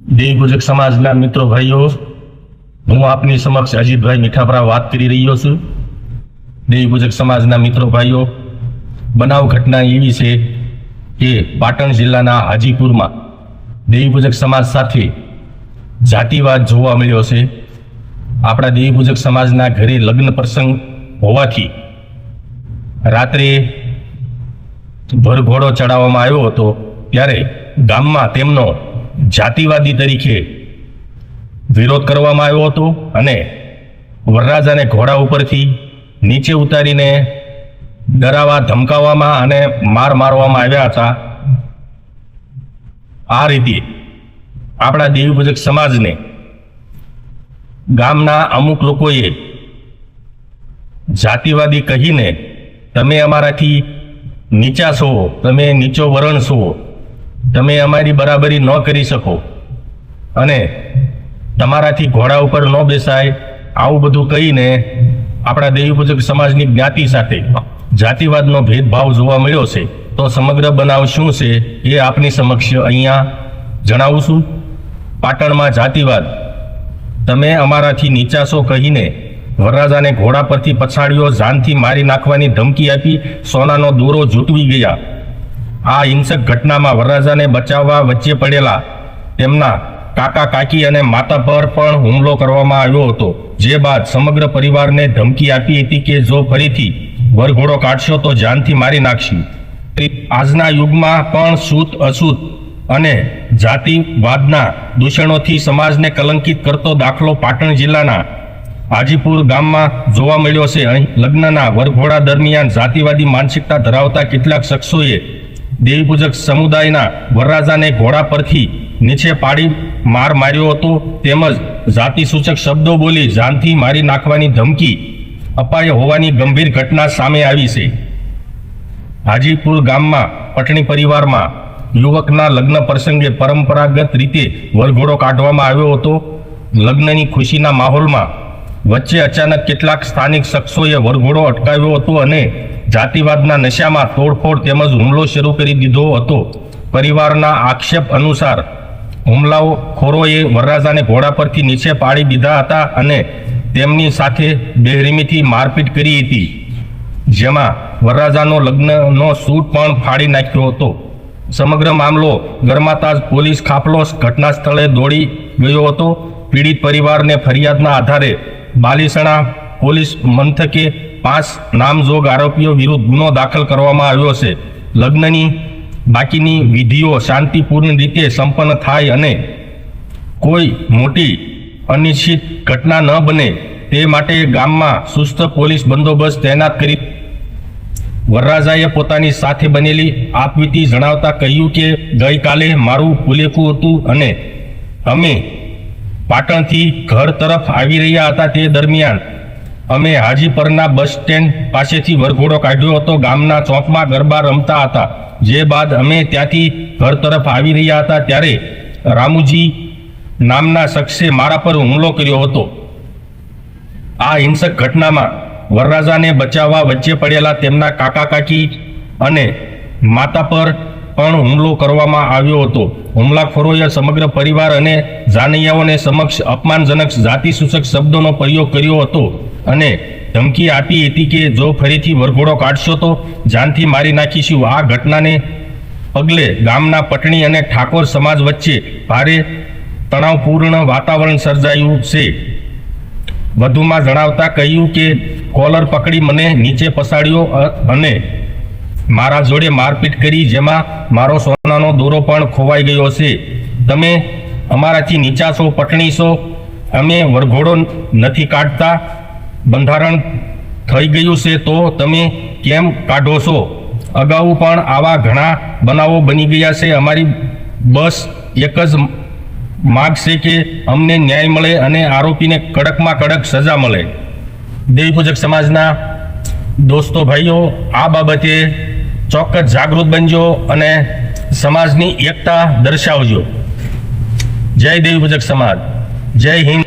દેવી પૂજક સમાજના મિત્રો ભાઈઓ, હું આપની સમક્ષ અજીતભાઈ મીઠાપરા વાત કરી રહ્યો છું। દેવી પૂજક સમાજના મિત્રો ભાઈઓ, બનાવ ઘટના એવી છે કે પાટણ જિલ્લાના હાજીપુરમાં દેવી પૂજક સમાજ સાથે જાતિવાદ જોવા મળ્યો છે। આપણા દેવી પૂજક સમાજના ઘરે લગ્ન પ્રસંગ હોવાથી રાત્રે ભરઘોડો ચડાવવામાં આવ્યો હતો, ત્યારે ગામમાં તેમનો જાતિવાદી તરીકે વિરોધ કરવામાં આવ્યો હતો અને વરરાજાને ઘોડા ઉપરથી નીચે ઉતારીને ડરાવવા ધમકાવવામાં અને માર મારવામાં આવ્યા હતા। આ રીતે આપણા દેવી પૂજક સમાજને ગામના અમુક લોકોએ જાતિવાદી કહીને તમે અમારાથી નીચા છો, તમે નીચો વરણ છો, તમે અમારી બરાબરી ન કરી શકો અને તમારાથી ઘોડા ઉપર ન બેસાય, આવું બધું કહીને આપણા દેવી પૂજક સમાજની જ્ઞાતિ સાથે જાતિવાદનો ભેદભાવ જોવા મળ્યો છે। તો સમગ્ર બનાવ શું છે એ આપની સમક્ષ અહીંયા જણાવું છું। પાટણમાં જાતિવાદ, તમે અમારાથી નીચા છો કહીને વરરાજાને ઘોડા પરથી પછાડ્યો, જાનથી મારી નાખવાની ધમકી આપી, સોનાનો દોરો જૂટવી ગયા। આ હિંસક ઘટનામાં વરરાજાને બચાવવા વચ્ચે પડેલા તેમના કાકા કાકી અને માતા પર પણ હુમલો કરવામાં આવ્યો હતો, જે બાદ સમગ્ર પરિવારને ધમકી આપી હતી કે જો ફરીથી વરઘોડો કાઢશો તો જાનથી મારી નાખશું। આજના યુગમાં પણ શુદ્ધ અશુદ્ધ અને જાતિવાદના દૂષણોથી સમાજને કલંકિત કરતો દાખલો પાટણ જિલ્લાના હાજીપુર ગામમાં જોવા મળ્યો છે। અહીં લગ્નના વરઘોડા દરમિયાન જાતિવાદી માનસિકતા ધરાવતા કેટલાક શખ્સોએ દેવી પૂજક સમુદાયના વરરાજાને ઘોડા પરથી નીચે પાડી માર માર્યો હતો, તેમજ જાતિ સૂચક શબ્દો બોલી જાનથી મારી નાખવાની ધમકી અપાઈ હોવાની ગંભીર ઘટના સામે આવી છે। હાજીપુર ગામમાં પટણી પરિવારમાં યુવકના લગ્ન પ્રસંગે પરંપરાગત રીતે વરઘોડો કાઢવામાં આવ્યો હતો। લગ્નની ખુશીના માહોલમાં વચ્ચે અચાનક કેટલાક સ્થાનિક શખ્સોએ વરઘોડો અટકાવ્યો હતો અને જાતિવાદના નશામાં તોડફોડ તેમજ હુમલો શરૂ કરી દીધો હતો। પરિવારના આક્ષેપ અનુસાર હુમલાખોરોએ વરરાજાને ઘોડા પરથી નીચે પાડી દીધા હતા અને તેમની સાથે બેરહેમીથી મારપીટ કરી હતી, જેમાં વરરાજાનો લગ્નનો સૂટ પણ ફાડી નાખ્યો હતો। સમગ્ર મામલો ગરમાતા જ પોલીસ કાફલો ઘટના સ્થળે દોડી ગયો હતો। પીડિત પરિવારને ફરિયાદના આધારે બાલીસણા પોલીસ મથકે 5 નામજોગ આરોપીઓ વિરુદ્ધ ગુનો દાખલ કરવામાં આવ્યો છે। લગ્નની બાકીની વિધિઓ શાંતિપૂર્ણ રીતે સંપન્ન થાય અને કોઈ મોટી અનિશ્ચિત ઘટના ન બને તે માટે ગામમાં ચુસ્ત પોલીસ બંદોબસ્ત તૈનાત કરી વરરાજાએ પોતાની સાથે બનેલી આપવીતી જણાવતા કહ્યું કે ગઈકાલે મારું ભૂલેખું હતું અને અમે પાટણથી ઘર તરફ આવી રહ્યા હતા, તે દરમિયાન અમે હાજીપરના બસ સ્ટેન્ડ પાસેથી વરઘોડો કાઢ્યો હતો, ગામના ચોકમાં ગરબા રમતા હતા, જે બાદ અમે ત્યાંથી ઘર તરફ આવી રહ્યા હતા ત્યારે રામુજી નામના શખ્સે મારા પર હુમલો કર્યો હતો। આ હિંસક ઘટનામાં વરરાજાને બચાવવા વચ્ચે પડેલા તેમના કાકા કાકી અને માતા પર પણ હુમલો કરવામાં આવ્યો હતો। હુમલાખોરોએ સમગ્ર પરિવાર અને જાનૈયાઓને સમક્ષ અપમાનજનક જાતિસૂચક શબ્દોનો પ્રયોગ કર્યો હતો અને ધમકી આપી હતી કે જો ફરીથી વરઘોડો કાઢશો તો જાનથી મારી નાખીશું। આ ઘટનાને પગલે ગામના પટણી અને ઠાકોર સમાજ વચ્ચે ભારે તણાવપૂર્ણ વાતાવરણ સર્જાયું છે। વધુમાં જણાવતા કહ્યું કે કોલર પકડી મને નીચે પછાડ્યો અને મારા જોડે મારપીટ કરી, જેમાં મારો સોનાનો દોરો પણ ખોવાઈ ગયો છે। તમે અમારાથી નીચા છો, પટણી છો, અમે વરઘોડો નથી કાઢતા, બંધારણ થઈ ગયું છે તો તમે કેમ કાઢો છો? અગાઉ પણ આવા ઘણા બનાવો બની ગયા છે। અમારી બસ એક જ માગ છે કે અમને ન્યાય મળે અને આરોપીને કડકમાં કડક સજા મળે। દેવી પૂજક સમાજના દોસ્તો ભાઈઓ, આ બાબતે ચોક્કસ જાગૃત બનજો અને સમાજની એકતા દર્શાવજો। જય દેવી પૂજક સમાજ, જય હિન્દ।